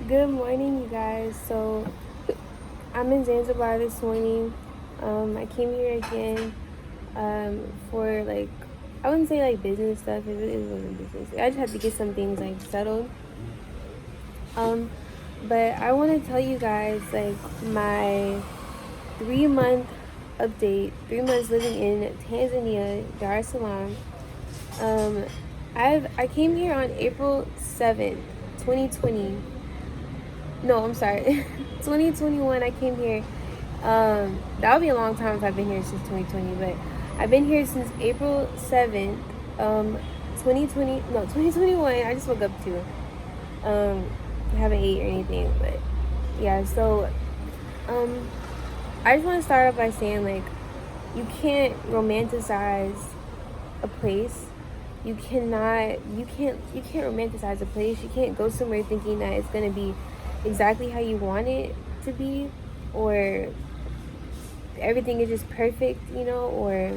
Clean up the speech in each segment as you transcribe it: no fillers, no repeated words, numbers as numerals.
Good morning, you guys. So I'm in Zanzibar this morning. I came here again for I wouldn't say like business stuff. It really wasn't business. I just had to get some things like settled. Um, but I want to tell you guys like my 3 month update. 3 months living in Tanzania, Dar es Salaam. Um, I came here on April 7th, 2020. No, I'm sorry. 2021, I came here. That would be a long time if I've been here since 2020, but I've been here since April 7th, 2020, no, 2021. I just woke up too. I haven't ate or anything, but yeah, so, um, I just want to start off by saying, like, you can't romanticize a place. You can't romanticize a place. You can't go somewhere thinking that it's gonna be exactly how you want it to be, or everything is just perfect, or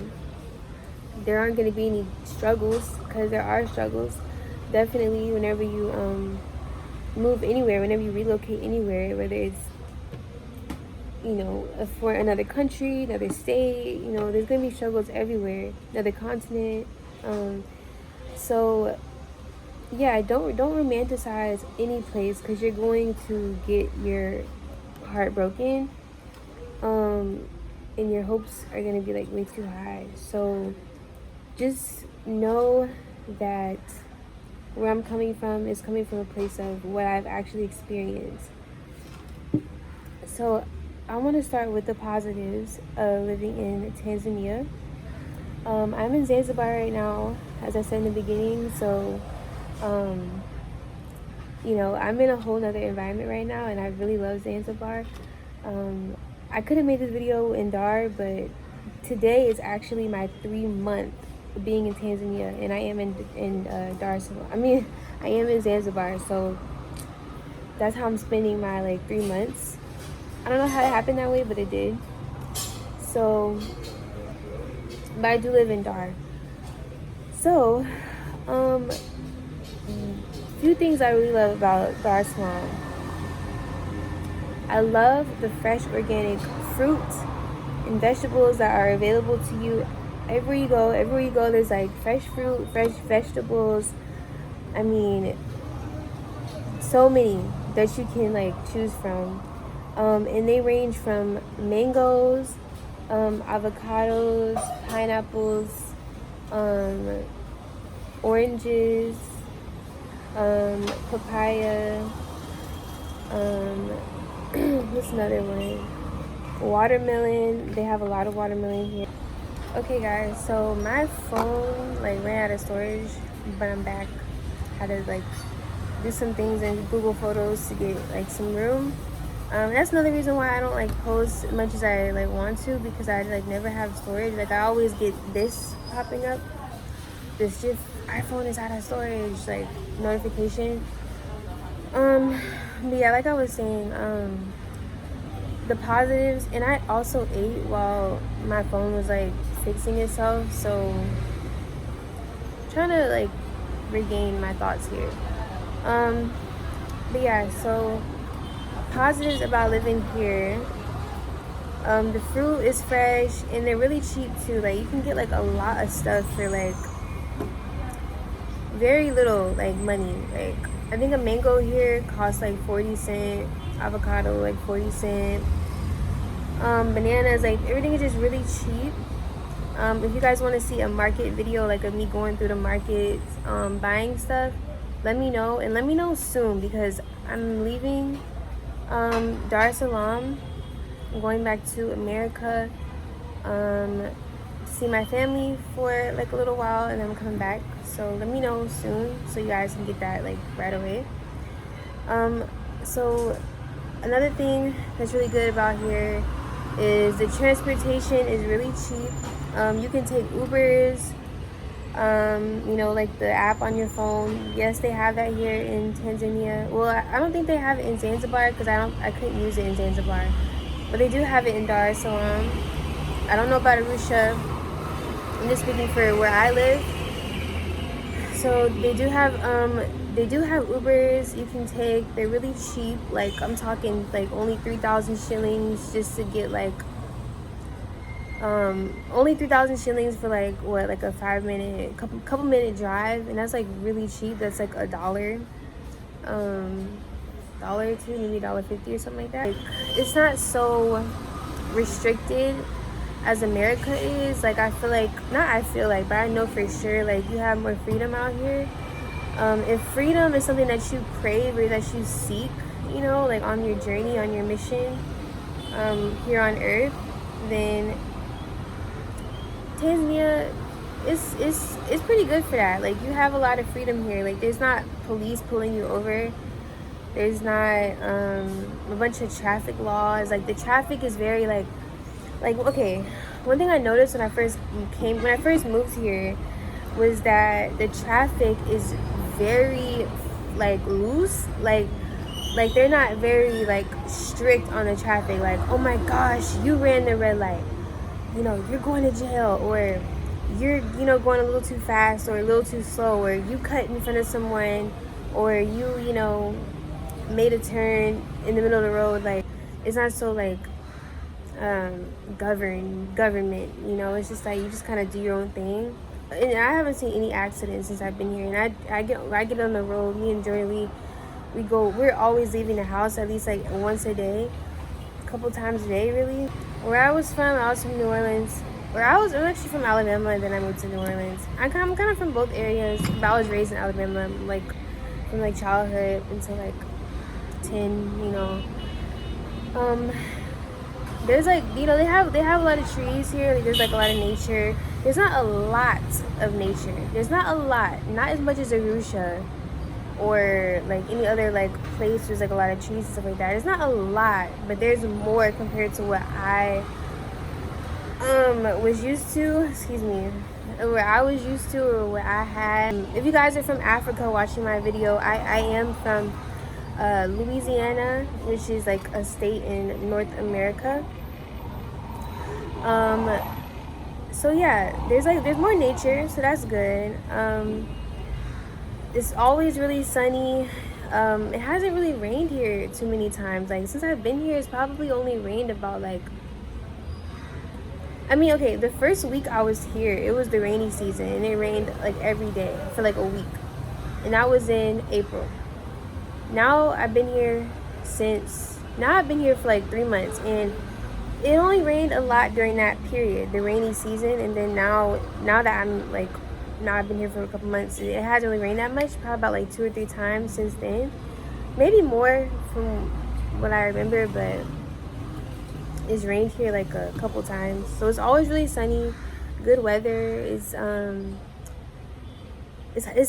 there aren't gonna be any struggles, because there are struggles. Definitely, whenever you move anywhere, whenever you relocate anywhere, whether it's for another country, another state, there's gonna be struggles everywhere, another continent. So yeah, don't romanticize any place, because you're going to get your heart broken, and your hopes are going to be like way too high. So just know that where I'm coming from is coming from a place of what I've actually experienced. So I want to start with the positives of living in Tanzania. I'm in Zanzibar right now, as I said in the beginning. So I'm in a whole nother environment right now, and I really love Zanzibar. I could have made this video in Dar, but today is actually my 3 month being in Tanzania, and I am in Dar es Salaam. I am in Zanzibar, so that's how I'm spending my 3 months. I don't know how it happened that way, but it did. So, but I do live in Dar. So, few things I really love about Dar es Salaam. I love the fresh organic fruit and vegetables that are available to you everywhere you go. Everywhere you go, there's fresh fruit, fresh vegetables. I mean, so many that you can choose from. And they range from mangoes, avocados, pineapples, oranges, papaya, what's another one? Watermelon. They have a lot of watermelon here. Okay, guys, so my phone ran out of storage, but I'm back. Had to do some things in Google Photos to get some room. That's another reason why I don't post as much as I want to, because I never have storage. I always get this popping up, this just iPhone is out of storage notification. But yeah, like I was saying, the positives, and I also ate while my phone was fixing itself, so trying to regain my thoughts here. But yeah, so positives about living here. The fruit is fresh, and they're really cheap too. You can get a lot of stuff for very little money. I think a mango here costs 40 cents, avocado 40 cents, bananas, everything is just really cheap. If you guys want to see a market video of me going through the markets, buying stuff, let me know, and let me know soon, because I'm leaving Dar es Salaam. I'm going back to America, see my family for a little while, and then I'm coming back. So let me know soon, so you guys can get that right away. So another thing that's really good about here is the transportation is really cheap. You can take Ubers, the app on your phone. Yes, they have that here in Tanzania. Well, I don't think they have it in Zanzibar, because I couldn't use it in Zanzibar, but they do have it in Dar es Salaam. I don't know about Arusha. I'm just speaking for where I live. So they do have Ubers you can take. They're really cheap. Like I'm talking like only 3,000 shillings just to get like only 3,000 shillings for like what, like a 5 minute couple minute drive, and that's like really cheap. That's like $1, dollar or two, maybe $1.50 or something like that. Like, it's not so restricted as America is. Like I feel like, not I feel like, but I know for sure like you have more freedom out here. If freedom is something that you crave or that you seek, you know, like on your journey, on your mission here on earth, then Tanzania is pretty good for that. Like you have a lot of freedom here. Like there's not police pulling you over. There's not a bunch of traffic laws. Like the traffic is very like okay. One thing I noticed when I first moved here was that the traffic is very like loose. Like they're not very like strict on the traffic. Like, oh my gosh, you ran the red light, you know, you're going to jail, or you're, you know, going a little too fast or a little too slow, or you cut in front of someone, or you know, made a turn in the middle of the road. Like it's not so like government, you know. It's just like you just kind of do your own thing. And I haven't seen any accidents since I've been here. And I get on the road, me and Joy, we're always leaving the house at least like once a day, a couple times a day really. Where I was from New Orleans. I'm actually from Alabama, and then I moved to New Orleans. I'm kind of from both areas, but I was raised in Alabama, like from like childhood until like 10, you know. There's like, you know, they have a lot of trees here. Like, there's like a lot of nature. There's not a lot of nature. There's not a lot, not as much as Arusha or like any other like place. There's like a lot of trees and stuff like that. There's not a lot, but there's more compared to what I was used to. Excuse me. What I was used to, or what I had. If you guys are from Africa watching my video, I am from Louisiana, which is like a state in North America. So yeah, there's more nature, so that's good. It's always really sunny. It hasn't really rained here too many times. Like since I've been here, it's probably only rained about like, I mean, okay, the first week I was here, it was the rainy season, and it rained like every day for like a week, and that was in April. Now I've been here for like 3 months, and it only rained a lot during that period, the rainy season. And then now that I've been here for a couple months, it hasn't really rained that much, probably about like 2 or 3 times since then, maybe more from what I remember, but it's rained here like a couple times. So it's always really sunny, good weather. It's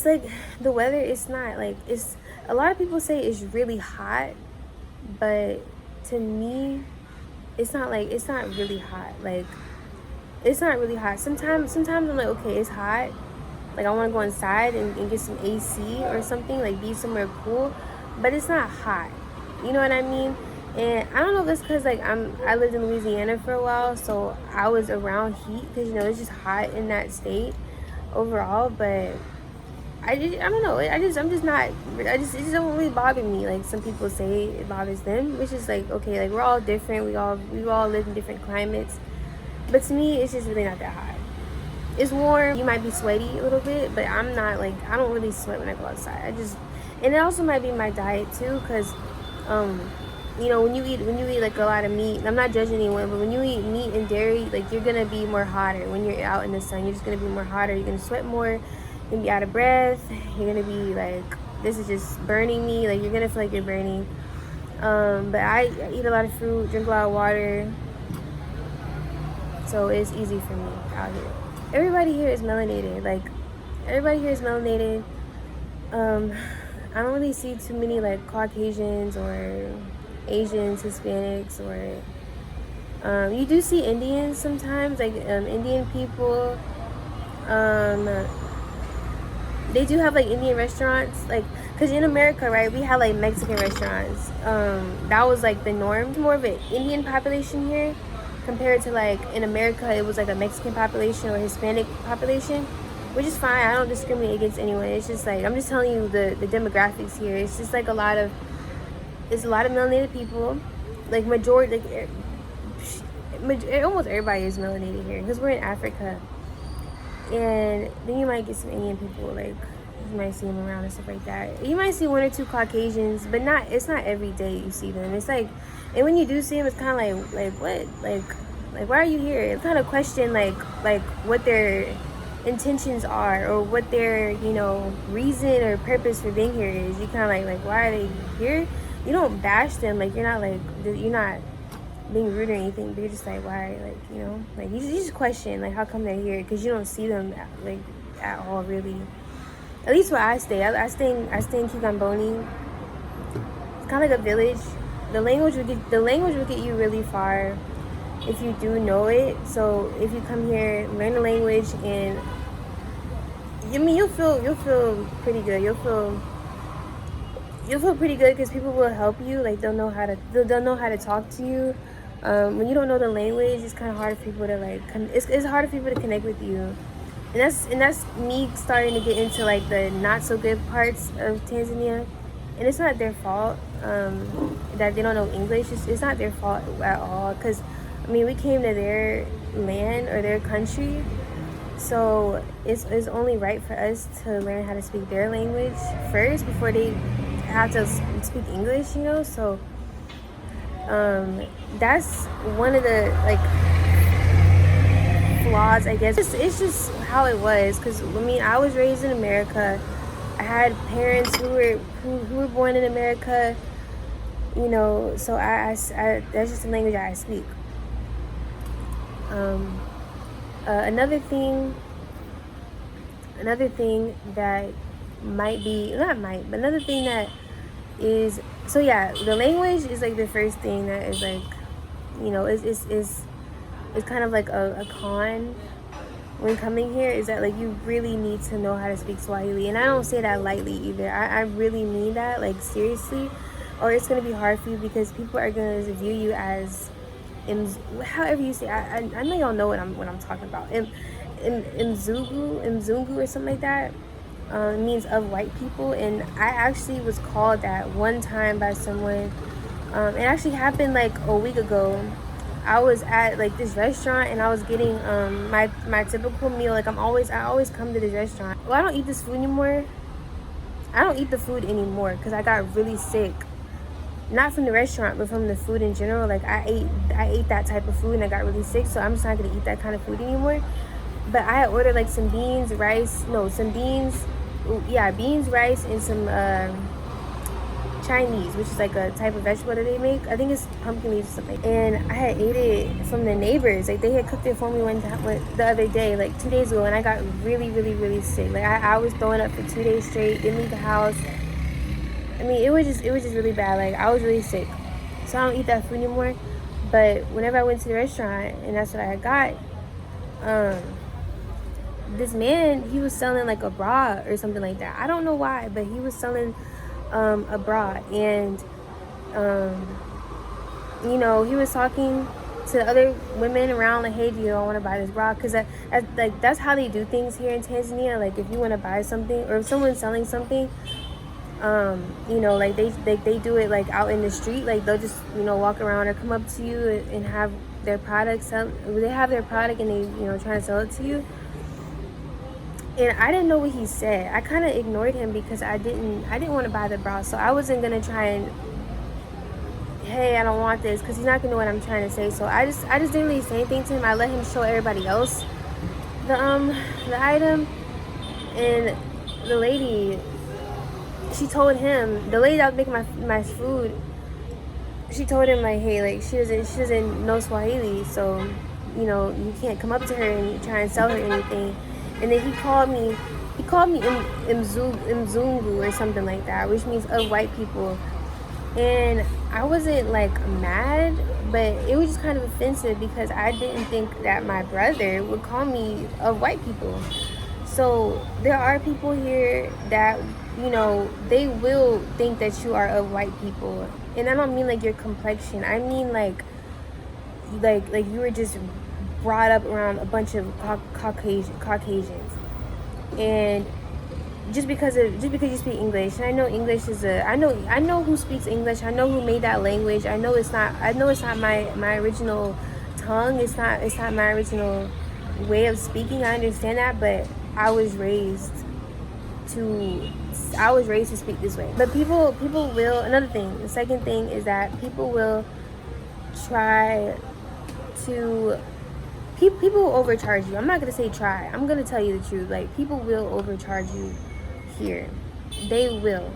like the weather, it's not like, it's, a lot of people say it's really hot, but to me it's not really hot. Like it's not really hot. Sometimes I'm like, okay, it's hot, like I want to go inside and get some AC or something, like be somewhere cool, but it's not hot, you know what I mean? And I don't know if it's because like I lived in Louisiana for a while, so I was around heat, because you know it's just hot in that state overall. But I don't know. It just don't really bother me. Like some people say it bothers them, which is like, okay, like we're all different. We all live in different climates. But to me, it's just really not that hot. It's warm. You might be sweaty a little bit, but I'm not like, I don't really sweat when I go outside. And it also might be my diet too, because you know, when you eat like a lot of meat, I'm not judging anyone, but when you eat meat and dairy, like you're gonna be more hotter when you're out in the sun. You're just gonna be more hotter. You're gonna sweat more. You're gonna be out of breath. You're gonna be like, this is just burning me. Like you're gonna feel like you're burning. But I eat a lot of fruit, drink a lot of water, so it's easy for me out here. Everybody here is melanated. I don't really see too many like Caucasians or Asians, Hispanics, or you do see Indians sometimes, like Indian people. They do have like Indian restaurants, like, because in America, right, we have like Mexican restaurants. That was like the norm. More of an Indian population here, compared to like in America, it was like a Mexican population or Hispanic population. which is fine. I don't discriminate against anyone. It's just like, I'm just telling you the demographics here. It's just like it's a lot of melanated people, like majority, like almost everybody is melanated here because we're in Africa. And then you might get some Indian people, like you might see them around and stuff like that. You might see one or two Caucasians, but it's not every day you see them. It's like, and when you do see them, it's kind of like what, like why are you here? It's kind of question like what their intentions are, or what their, you know, reason or purpose for being here is. You kind of like why are they here? You don't bash them, like you're not being rude or anything, but you're just like, why, like, you know, like you just question like how come they're here, because you don't see them like at all, really. At least where I stay, I stay in Kigamboni. It's kind of like a village. The language will get you really far if you do know it. So if you come here, learn the language, and I mean you'll feel pretty good. You'll feel pretty good because people will help you. Like they'll know how to talk to you. When you don't know the language, it's kind of hard for people to like. It's hard for people to connect with you, and that's me starting to get into like the not so good parts of Tanzania, and it's not their fault that they don't know English. It's not their fault at all, because I mean we came to their land or their country, so it's only right for us to learn how to speak their language first before they have to speak English, you know. So that's one of the like flaws, I guess. It's just how it was, because I mean I was raised in America. I had parents who were born in America, you know, so I that's just the language I speak. Another thing that another thing that is, so yeah, the language is like the first thing that is like, you know, is kind of like a con when coming here, is that like you really need to know how to speak Swahili. And I don't say that lightly either. I really mean that, like seriously, or it's going to be hard for you, because people are going to view you as however you say. I know y'all know what I'm talking about. Mzungu or something like that. Means of white people, and I actually was called that one time by someone. It actually happened like a week ago. I was at like this restaurant, and I was getting my typical meal. Like I always come to this restaurant. Well, I don't eat this food anymore. I don't eat the food anymore because I got really sick. Not from the restaurant, but from the food in general. Like I ate that type of food and I got really sick, so I'm just not gonna eat that kind of food anymore. But I had ordered like some beans, rice, rice, and some Chinese, which is like a type of vegetable that they make. I think it's pumpkin leaves or something. And I had ate it from the neighbors. Like they had cooked it for me the other day, like 2 days ago, and I got really, really, really sick. Like I was throwing up for 2 days straight, didn't leave the house. I mean, it was just really bad. Like I was really sick, so I don't eat that food anymore. But whenever I went to the restaurant and that's what I had got, this man, he was selling like a bra or something like that. I don't know why, but he was selling a bra, and you know, he was talking to other women around like, hey, do you want to buy this bra? Because like that's how they do things here in Tanzania. Like if you want to buy something, or if someone's selling something, you know, like they do it like out in the street. Like they'll just, you know, walk around or come up to you and have their product they have their product and they, you know, trying to sell it to you. And I didn't know what he said. I kind of ignored him because I didn't want to buy the bra, so I wasn't gonna try and, hey, I don't want this, because he's not gonna know what I'm trying to say. So I just didn't really say anything to him. I let him show everybody else the item, and the lady, she told him, the lady that was making my food, she told him like, hey, like she doesn't know Swahili, so, you know, you can't come up to her and try and sell her anything. And then he called me Mzungu or something like that, which means of white people. And I wasn't like mad, but it was just kind of offensive because I didn't think that my brother would call me of white people. So there are people here that, you know, they will think that you are of white people. And I don't mean like your complexion. I mean like you were just brought up around a bunch of Caucasians. And just because you speak English, and I know English is I know who speaks English. I know who made that language. I know it's not my original tongue. It's not my original way of speaking. I understand that, but I was raised to speak this way. But people will, another thing, the second thing is that people will try to people will overcharge you. I'm not gonna say try. I'm gonna tell you the truth. Like, people will overcharge you here. They will.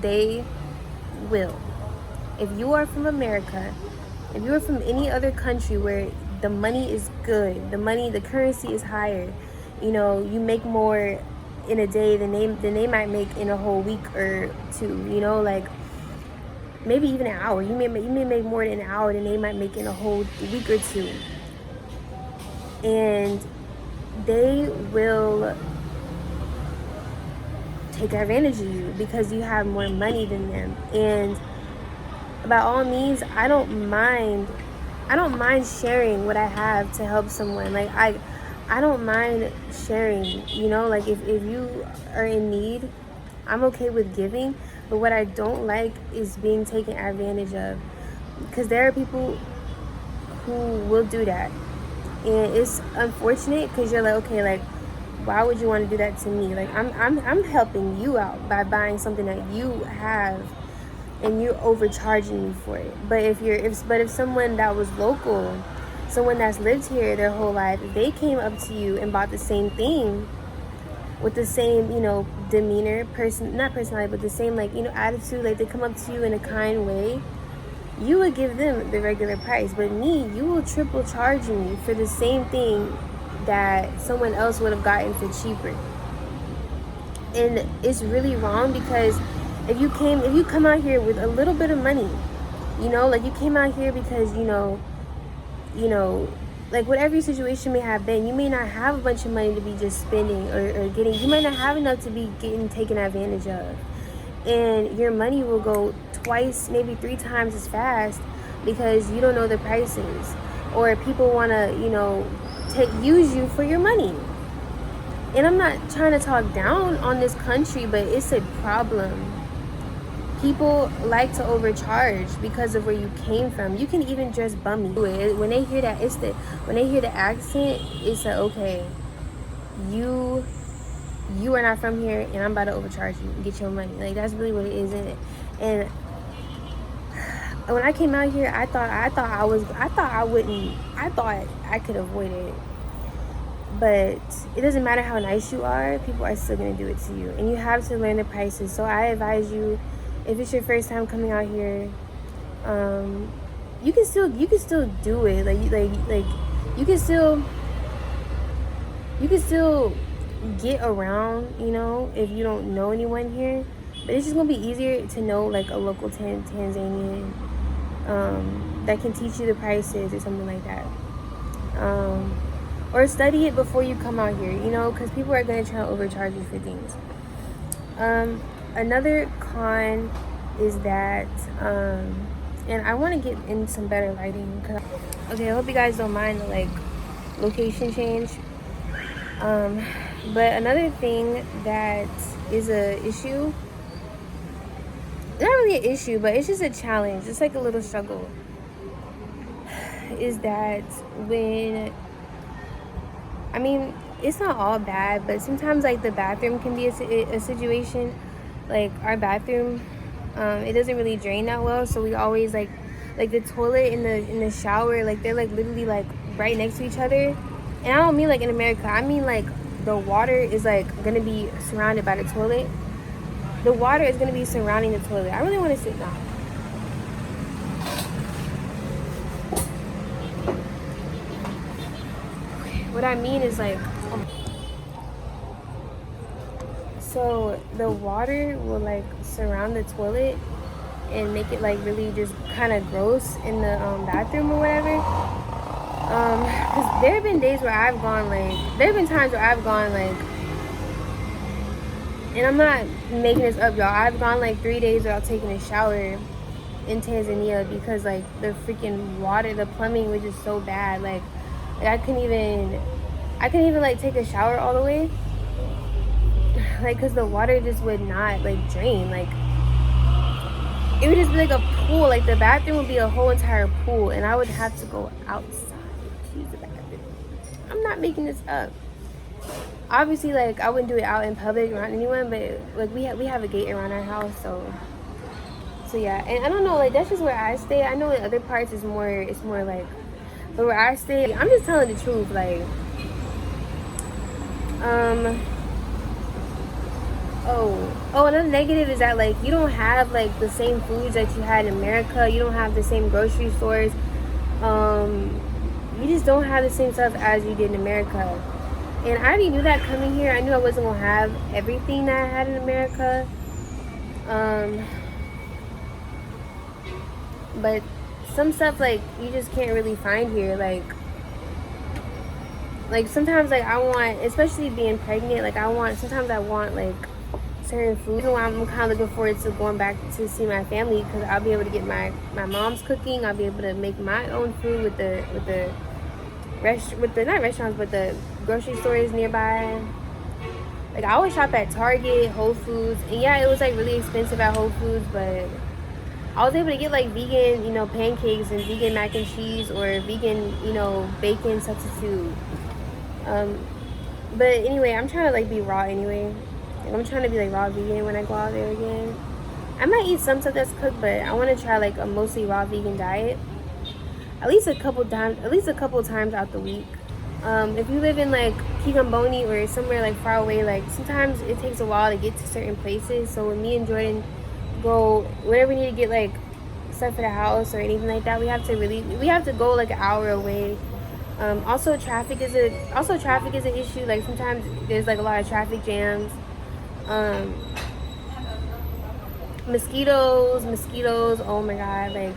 They will. If you are from America, if you are from any other country where the money is good, the currency is higher, you know, you make more in a day than they might make in a whole week or two, you know, like maybe even an hour. You may make more in an hour than they might make in a whole week or two. And they will take advantage of you because you have more money than them. And by all means, I don't mind sharing what I have to help someone. Like, I don't mind sharing, you know, like if you are in need, I'm okay with giving. But what I don't like is being taken advantage of, because there are people who will do that. And it's unfortunate because you're like, okay, like, why would you want to do that to me? Like, I'm helping you out by buying something that you have, and you're overcharging me for it. But if someone that was local, someone that's lived here their whole life, if they came up to you and bought the same thing with the same, you know, demeanor, not personality, but the same, like, you know, attitude, like they come up to you in a kind way, you would give them the regular price. But me, you will triple charge me for the same thing that someone else would have gotten for cheaper. And it's really wrong, because if you come out here with a little bit of money, you know, like you came out here because you know, like whatever your situation may have been, you may not have a bunch of money to be just spending or getting, you might not have enough to be getting taken advantage of. And your money will go twice, maybe 3 times as fast, because you don't know the prices, or people want to, you know, use you for your money. And I'm not trying to talk down on this country, but it's a problem. People like to overcharge because of where you came from. You can even dress bummy. When they hear that, when they hear the accent, it's like, okay, you are not from here, and I'm about to overcharge you and get your money. Like, that's really what it is, isn't it? And when I came out here, I thought I could avoid it. But it doesn't matter how nice you are, people are still gonna do it to you, and you have to learn the prices. So I advise you, if it's your first time coming out here, you can still do it. Like you can still get around, you know, if you don't know anyone here. But it's just gonna be easier to know like a local Tanzanian that can teach you the prices or something like that. Or study it before you come out here, you know, because people are going to try to overcharge you for things. Another con is that, and I want to get in some better lighting. Okay, I hope you guys don't mind the, like, location change. But another thing that is a issue, not really an issue, but it's just a challenge. It's like a little struggle. Is that I mean, it's not all bad, but sometimes like the bathroom can be a situation. Like our bathroom, it doesn't really drain that well, so we always like the toilet in the shower, like they're like literally like right next to each other. And I don't mean like in America, I mean like the water is like gonna be surrounded by the toilet. The water is gonna be surrounding the toilet. I really want to sit down. What I mean is like, so the water will like surround the toilet and make it like really just kind of gross in the bathroom or whatever. Because there have been days where I've gone like, and I'm not making this up, y'all. I've gone like 3 days without taking a shower in Tanzania because like the freaking water, the plumbing was just so bad. Like I couldn't even like take a shower all the way. like, because the water just would not, like, drain. Like, it would just be like a pool. Like, the bathroom would be a whole entire pool, and I would have to go outside to use the bathroom. I'm not making this up. Obviously, like, I wouldn't do it out in public around anyone, but, like, we have a gate around our house, so yeah. And I don't know, like, that's just where I stay. I know in other parts it's more like, but where I stay, I'm just telling the truth. Like, another negative is that, like, you don't have, like, the same foods that you had in America. You don't have the same grocery stores. You just don't have the same stuff as you did in America. And I already knew that coming here. I knew I wasn't gonna have everything that I had in America. But some stuff, like, you just can't really find here. Like sometimes, like, I want, especially being pregnant, like, sometimes I want, like, certain foods. And I'm kind of looking forward to going back to see my family, because I'll be able to get my mom's cooking. I'll be able to make my own food with the not restaurants, but the grocery stores nearby. Like, I always shop at Target, Whole Foods, and yeah, it was, like, really expensive at Whole Foods, but I was able to get, like, vegan, pancakes and vegan mac and cheese, or vegan, bacon substitute. But anyway, I'm trying to, like, be raw anyway. Like, I'm trying to be, like, raw vegan when I go out there again. I might eat some stuff that's cooked, but I want to try, like, a mostly raw vegan diet. At least a couple times out the week. If you live in, like, Kigamboni or somewhere, like, far away, like, sometimes it takes a while to get to certain places. So when me and Jordan go, whenever we need to get, like, stuff for the house or anything like that, we have to go, like, an hour away. Also traffic is an issue. Like, sometimes there's, like, a lot of traffic jams. Mosquitoes, oh my god, like,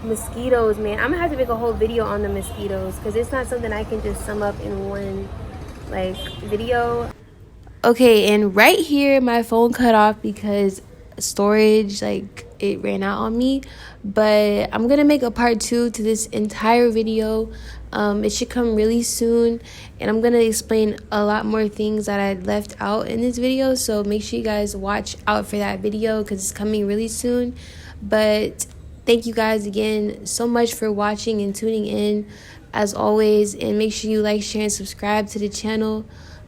mosquitoes, man. I'm gonna have to make a whole video on the mosquitoes, because it's not something I can just sum up in one, like, video. Okay, and right here my phone cut off because storage, like, it ran out on me. But I'm gonna make a part 2 to this entire video. It should come really soon, and I'm gonna explain a lot more things that I left out in this video, so make sure you guys watch out for that video, because it's coming really soon. But thank you guys again so much for watching and tuning in, as always, and make sure you like, share, and subscribe to the channel.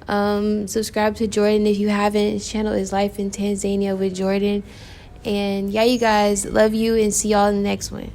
Subscribe to Jordan if you haven't. His channel is Life in Tanzania with Jordan. And yeah, you guys, love you, and see y'all in the next one.